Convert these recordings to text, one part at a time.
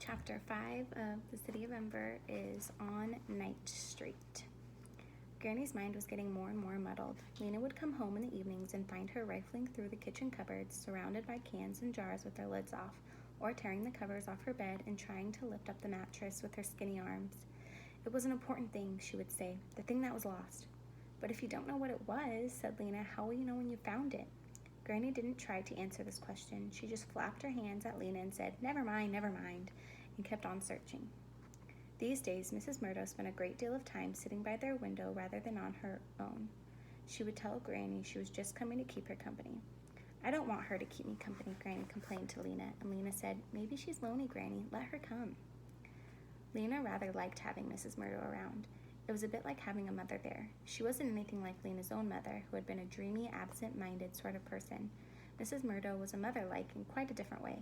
Chapter 5 of The City of Ember is on Night Street. Granny's mind was getting more and more muddled. Lena would come home in the evenings and find her rifling through the kitchen cupboards, surrounded by cans and jars with their lids off, or tearing the covers off her bed and trying to lift up the mattress with her skinny arms. It was an important thing, she would say, the thing that was lost. But if you don't know what it was, said Lena, how will you know when you found it? Granny didn't try to answer this question. She just flapped her hands at Lena and said, never mind, and kept on searching. These days, Mrs. Murdo spent a great deal of time sitting by their window rather than on her own. She would tell Granny she was just coming to keep her company. I don't want her to keep me company, Granny complained to Lena, and Lena said, maybe she's lonely, Granny. Let her come. Lena rather liked having Mrs. Murdo around. It was a bit like having a mother there. She wasn't anything like Lena's own mother, who had been a dreamy, absent-minded sort of person. Mrs. Murdo was a mother-like in quite a different way.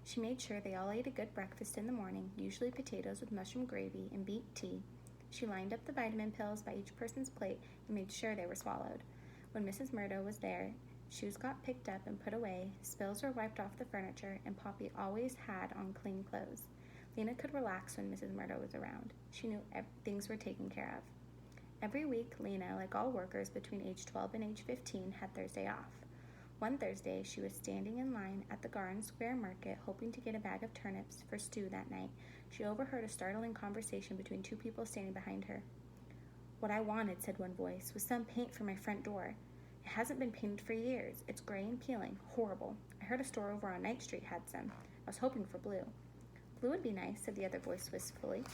She made sure they all ate a good breakfast in the morning, usually potatoes with mushroom gravy and beet tea. She lined up the vitamin pills by each person's plate and made sure they were swallowed. When Mrs. Murdo was there, shoes got picked up and put away, spills were wiped off the furniture, and Poppy always had on clean clothes. Lena could relax when Mrs. Murdo was around. She knew things were taken care of. Every week, Lena, like all workers between age 12 and age 15, had Thursday off. One Thursday, she was standing in line at the Garden Square Market, hoping to get a bag of turnips for stew that night. She overheard a startling conversation between two people standing behind her. What I wanted, said one voice, was some paint for my front door. It hasn't been painted for years. It's gray and peeling. Horrible. I heard a store over on Night Street had some. I was hoping for blue. Blue would be nice, said the other voice wistfully.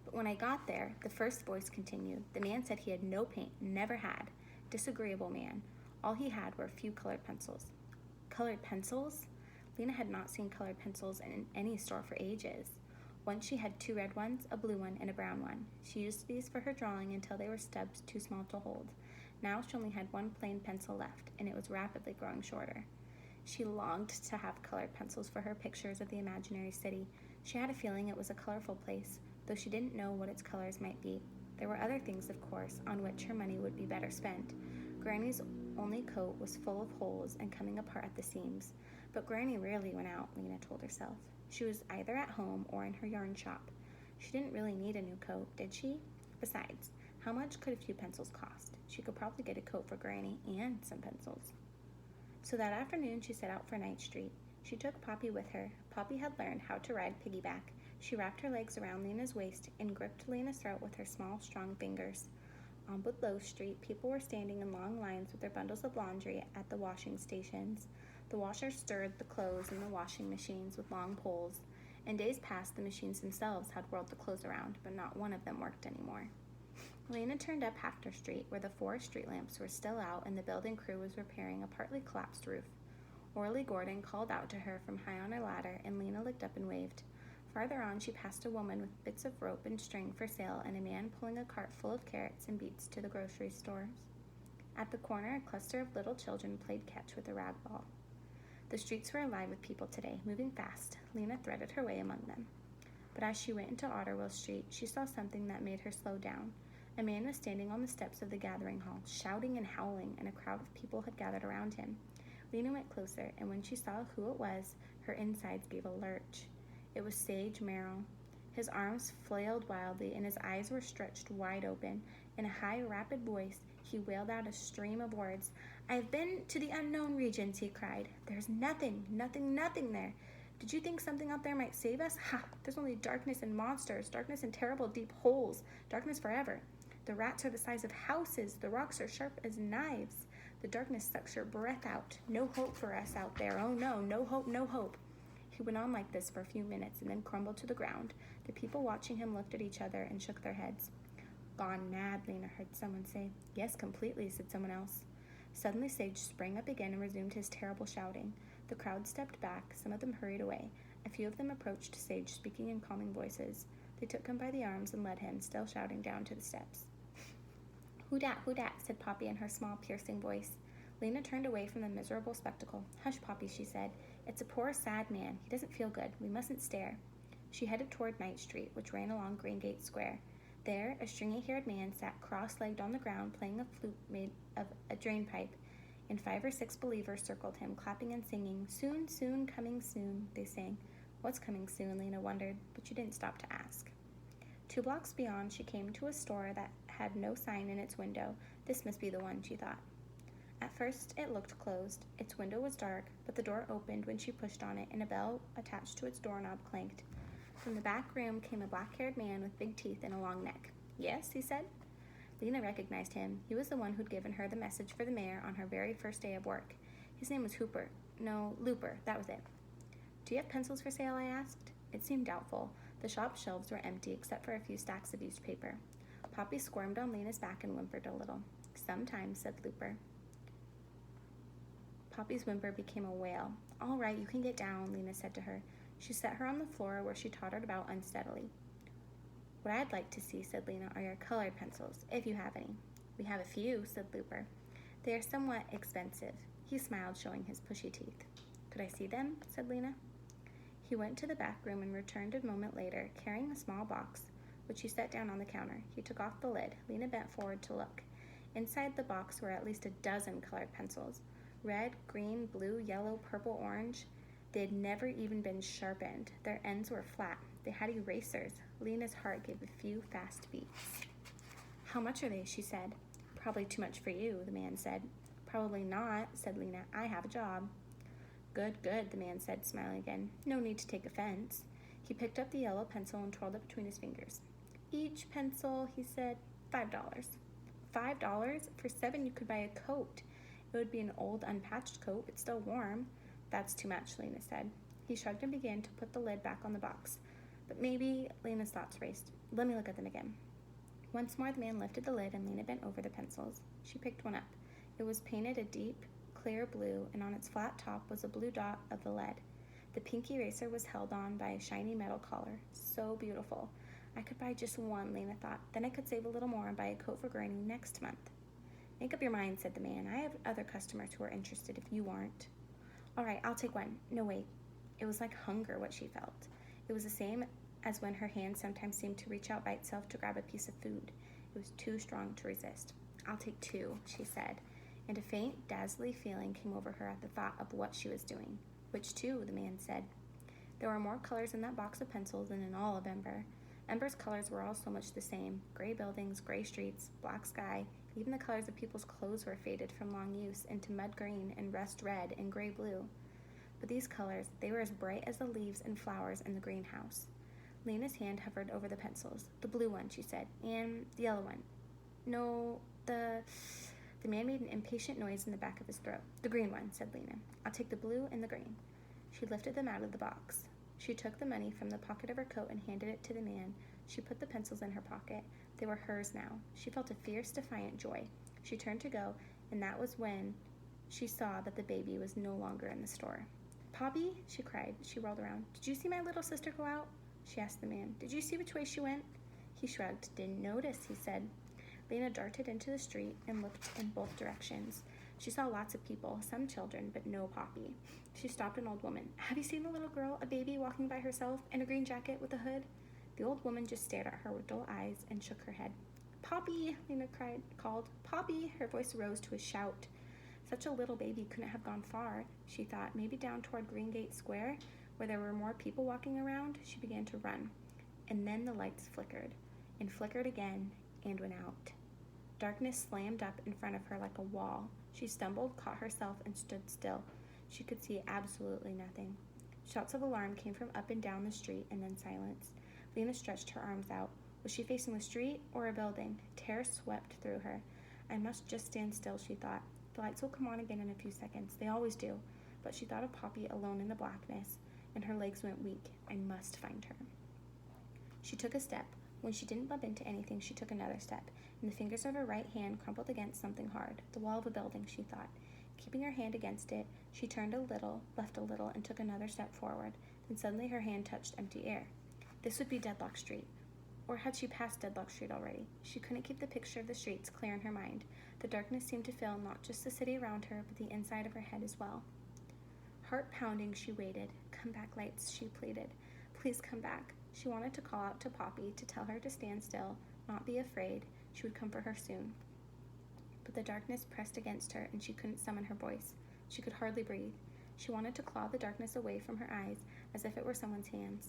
But when I got there, the first voice continued. The man said he had no paint, never had. Disagreeable man. All he had were a few colored pencils. Colored pencils? Lena had not seen colored pencils in any store for ages. Once she had 2 red ones, a blue one, and a brown one. She used these for her drawing until they were stubs too small to hold. Now she only had one plain pencil left, and it was rapidly growing shorter. She longed to have colored pencils for her pictures of the imaginary city. She had a feeling it was a colorful place, though she didn't know what its colors might be. There were other things, of course, on which her money would be better spent. Granny's only coat was full of holes and coming apart at the seams. But Granny rarely went out, Lena told herself. She was either at home or in her yarn shop. She didn't really need a new coat, did she? Besides, how much could a few pencils cost? She could probably get a coat for Granny and some pencils. So that afternoon she set out for Night Street. She took Poppy with her. Poppy had learned how to ride piggyback. She wrapped her legs around Lena's waist and gripped Lena's throat with her small, strong fingers. On Woodlow Street, people were standing in long lines with their bundles of laundry at the washing stations. The washers stirred the clothes in the washing machines with long poles. In days past, the machines themselves had whirled the clothes around, but not one of them worked anymore. Lena turned up Hafner Street, where the 4 street lamps were still out and the building crew was repairing a partly collapsed roof. Orly Gordon called out to her from high on a ladder, and Lena looked up and waved. Farther on, she passed a woman with bits of rope and string for sale and a man pulling a cart full of carrots and beets to the grocery stores. At the corner, a cluster of little children played catch with a rag ball. The streets were alive with people today, moving fast. Lena threaded her way among them. But as she went into Otterwell Street, she saw something that made her slow down. A man was standing on the steps of the gathering hall, shouting and howling, and a crowd of people had gathered around him. Lena went closer, and when she saw who it was, her insides gave a lurch. It was Sage Merrill. His arms flailed wildly, and his eyes were stretched wide open. In a high, rapid voice, he wailed out a stream of words. "I've been to the unknown regions," he cried. "There's nothing there. Did you think something out there might save us? Ha! There's only darkness and monsters, darkness and terrible deep holes, darkness forever. The rats are the size of houses. The rocks are sharp as knives. The darkness sucks your breath out. No hope for us out there. Oh no, no hope, no hope." He went on like this for a few minutes and then crumbled to the ground. The people watching him looked at each other and shook their heads. "Gone mad," Lena heard someone say. "Yes, completely," said someone else. Suddenly Sage sprang up again and resumed his terrible shouting. The crowd stepped back. Some of them hurried away. A few of them approached Sage, speaking in calming voices. They took him by the arms and led him, still shouting, down to the steps. Who dat, said Poppy in her small, piercing voice. Lena turned away from the miserable spectacle. "Hush, Poppy," she said. "It's a poor, sad man. He doesn't feel good. We mustn't stare." She headed toward Night Street, which ran along Greengate Square. There, a stringy-haired man sat cross-legged on the ground playing a flute made of a drain pipe, and 5 or 6 believers circled him, clapping and singing. "Soon, soon, coming soon," they sang. What's coming soon? Lena wondered, but she didn't stop to ask. 2 blocks beyond, she came to a store that had no sign in its window. This must be the one, she thought. At first, it looked closed. Its window was dark, but the door opened when she pushed on it, and a bell attached to its doorknob clanked. From the back room came a black-haired man with big teeth and a long neck. Yes, he said. Lena recognized him. He was the one who'd given her the message for the mayor on her very first day of work. His name was Hooper. No, Looper, that was it. Do you have pencils for sale? I asked. It seemed doubtful. The shop shelves were empty except for a few stacks of used paper. Poppy squirmed on Lena's back and whimpered a little. Sometimes, said Looper. Poppy's whimper became a wail. All right, you can get down, Lena said to her. She set her on the floor where she tottered about unsteadily. What I'd like to see, said Lena, are your colored pencils, if you have any. We have a few, said Looper. They are somewhat expensive. He smiled, showing his pushy teeth. Could I see them? Said Lena. He went to the back room and returned a moment later, carrying a small box, which he set down on the counter. He took off the lid. Lena bent forward to look. Inside the box were at least a dozen colored pencils. Red, green, blue, yellow, purple, orange. They had never even been sharpened. Their ends were flat. They had erasers. Lena's heart gave a few fast beats. How much are they? She said. Probably too much for you, the man said. Probably not, said Lena. I have a job. Good, good, the man said, smiling again. No need to take offense. He picked up the yellow pencil and twirled it between his fingers. Each pencil, he said, $5. $5? For 7 you could buy a coat. It would be an old, unpatched coat, but still warm. That's too much, Lena said. He shrugged and began to put the lid back on the box. But maybe, Lena's thoughts raced. Let me look at them again. Once more, the man lifted the lid and Lena bent over the pencils. She picked one up. It was painted a deep, clear blue, and on its flat top was a blue dot of the lead. The pink eraser was held on by a shiny metal collar. So beautiful. I could buy just one, Lena thought. Then I could save a little more and buy a coat for Granny next month. Make up your mind, said the man. I have other customers who are interested if you aren't. All right, I'll take one. No, wait. It was like hunger, what she felt. It was the same as when her hand sometimes seemed to reach out by itself to grab a piece of food. It was too strong to resist. I'll take 2, she said, and a faint, dazzling feeling came over her at the thought of what she was doing. Which 2? The man said. There were more colors in that box of pencils than in all of Ember. Ember's colors were all so much the same. Gray buildings, gray streets, black sky. Even the colors of people's clothes were faded from long use into mud green and rust red and gray blue. But these colors, they were as bright as the leaves and flowers in the greenhouse. Lena's hand hovered over the pencils. The blue one, she said, and the yellow one. No, the man made an impatient noise in the back of his throat. The green one, said Lena. I'll take the blue and the green. She lifted them out of the box. She took the money from the pocket of her coat and handed it to the man. She put the pencils in her pocket. They were hers now. She felt a fierce, defiant joy. She turned to go, and that was when she saw that the baby was no longer in the store. Poppy, she cried. She whirled around. Did you see my little sister go out? She asked the man. Did you see which way she went? He shrugged. Didn't notice, he said. Lena darted into the street and looked in both directions. She saw lots of people, some children, but no Poppy. She stopped an old woman. Have you seen the little girl, a baby walking by herself in a green jacket with a hood? The old woman just stared at her with dull eyes and shook her head. Poppy, Lena called. Poppy! Her voice rose to a shout. Such a little baby couldn't have gone far, she thought. Maybe down toward Greengate Square, where there were more people walking around. She began to run. And then the lights flickered, and flickered again, and went out. Darkness slammed up in front of her like a wall. She stumbled, caught herself, and stood still. She could see absolutely nothing. Shouts of alarm came from up and down the street, and then silence. Lena stretched her arms out. Was she facing the street or a building? Terror swept through her. I must just stand still, she thought. The lights will come on again in a few seconds. They always do. But she thought of Poppy alone in the blackness, and her legs went weak. I must find her. She took a step. When she didn't bump into anything, she took another step, and the fingers of her right hand crumpled against something hard. The wall of a building, she thought. Keeping her hand against it, she turned a little, left a little, and took another step forward. Then suddenly her hand touched empty air. This would be Deadlock Street. Or had she passed Deadlock Street already? She couldn't keep the picture of the streets clear in her mind. The darkness seemed to fill not just the city around her, but the inside of her head as well. Heart pounding, she waited. Come back, lights, she pleaded. Please come back. She wanted to call out to Poppy, to tell her to stand still, not be afraid. She would come for her soon. But the darkness pressed against her, and she couldn't summon her voice. She could hardly breathe. She wanted to claw the darkness away from her eyes, as if it were someone's hands.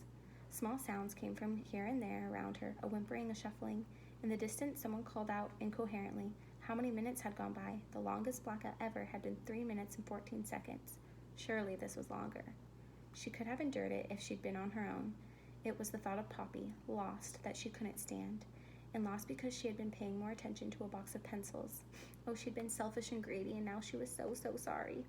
Small sounds came from here and there around her, a whimpering, a shuffling. In the distance, someone called out incoherently. How many minutes had gone by? The longest blackout ever had been 3 minutes and 14 seconds. Surely this was longer. She could have endured it if she'd been on her own. It was the thought of Poppy, lost, that she couldn't stand. And lost because she had been paying more attention to a box of pencils. Oh, she'd been selfish and greedy, and now she was so sorry.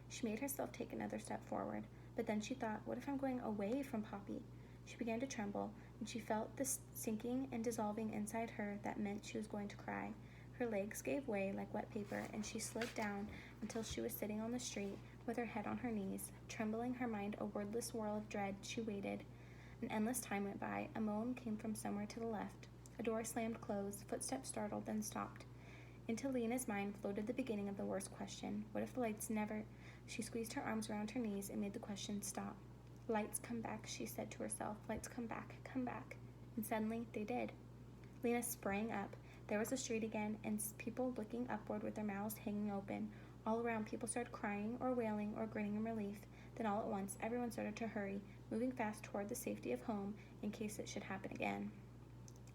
She made herself take another step forward, but then she thought, what if I'm going away from Poppy? She began to tremble, and she felt this sinking and dissolving inside her that meant she was going to cry. Her legs gave way like wet paper, and she slid down until she was sitting on the street with her head on her knees. Trembling, her mind a wordless whirl of dread, she waited. An endless time went by. A moan came from somewhere to the left. A door slammed closed. Footsteps startled, then stopped. Into Lena's mind floated the beginning of the worst question. What if the lights never... She squeezed her arms around her knees and made the question stop. Lights come back, she said to herself. Lights come back, come back. And suddenly, they did. Lena sprang up. There was the street again, and people looking upward with their mouths hanging open. All around, people started crying or wailing or grinning in relief. Then all at once, everyone started to hurry, moving fast toward the safety of home in case it should happen again.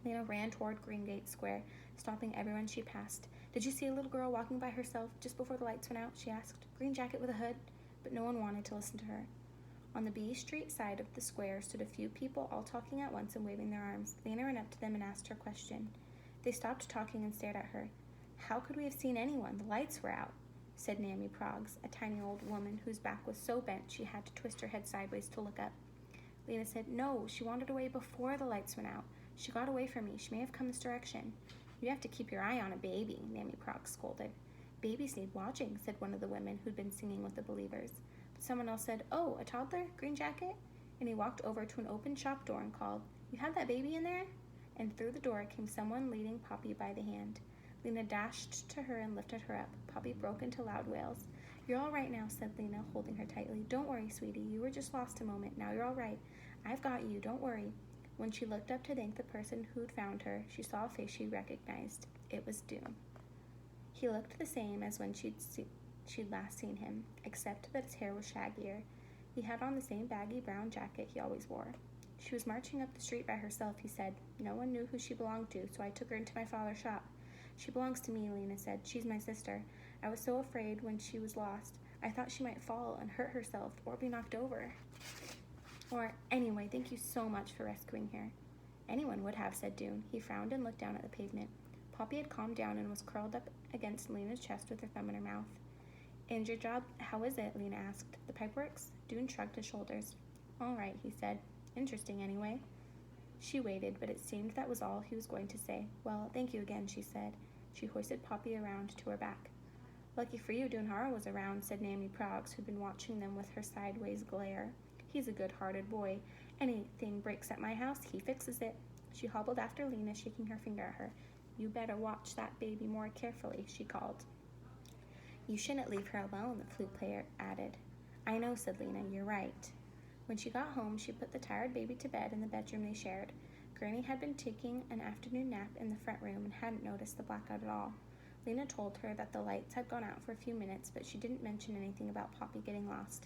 Lena ran toward Greengate Square, stopping everyone she passed. Did you see a little girl walking by herself just before the lights went out? She asked. Green jacket with a hood? But no one wanted to listen to her. On the B Street side of the square stood a few people, all talking at once and waving their arms. Lena ran up to them and asked her question. They stopped talking and stared at her. How could we have seen anyone? The lights were out, said Nammy Proggs, a tiny old woman whose back was so bent she had to twist her head sideways to look up. Lena said, No, she wandered away before the lights went out. She got away from me. She may have come this direction. You have to keep your eye on a baby, Nammy Proggs scolded. Babies need watching, said one of the women who'd been singing with the Believers. But someone else said, Oh, a toddler? Green jacket? And he walked over to an open shop door and called, You have that baby in there? And through the door came someone leading Poppy by the hand. Lena dashed to her and lifted her up. Poppy broke into loud wails. You're all right now, said Lena, holding her tightly. Don't worry, sweetie. You were just lost a moment. Now you're all right. I've got you. Don't worry. When she looked up to thank the person who'd found her, she saw a face she recognized. It was Doom. He looked the same as when she'd last seen him, except that his hair was shaggier. He had on the same baggy brown jacket he always wore. She was marching up the street by herself, he said. No one knew who she belonged to, so I took her into my father's shop. She belongs to me, Lena said. She's my sister. I was so afraid when she was lost. I thought she might fall and hurt herself or be knocked over. Or, anyway, thank you so much for rescuing her. Anyone would have, said Doone. He frowned and looked down at the pavement. Poppy had calmed down and was curled up against Lena's chest with her thumb in her mouth. And your job, how is it? Lena asked. The pipe works? Doone shrugged his shoulders. All right, he said. Interesting, anyway. She waited, but it seemed that was all he was going to say. Well, thank you again, she said. She hoisted Poppy around to her back. Lucky for you, Doonhara was around, said Nammy Proggs, who'd been watching them with her sideways glare. He's a good-hearted boy. Anything breaks at my house, he fixes it. She hobbled after Lena, shaking her finger at her. You better watch that baby more carefully, she called. You shouldn't leave her alone, the flute player added. I know, said Lena, you're right. When she got home, she put the tired baby to bed in the bedroom they shared. Granny had been taking an afternoon nap in the front room and hadn't noticed the blackout at all. Lena told her that the lights had gone out for a few minutes, but she didn't mention anything about Poppy getting lost.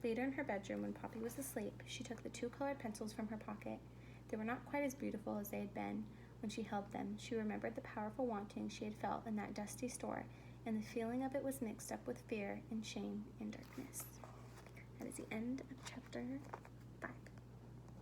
Later in her bedroom, when Poppy was asleep, she took the 2 colored pencils from her pocket. They were not quite as beautiful as they had been. When she held them, she remembered the powerful wanting she had felt in that dusty store, and the feeling of it was mixed up with fear and shame and darkness. That is the end of chapter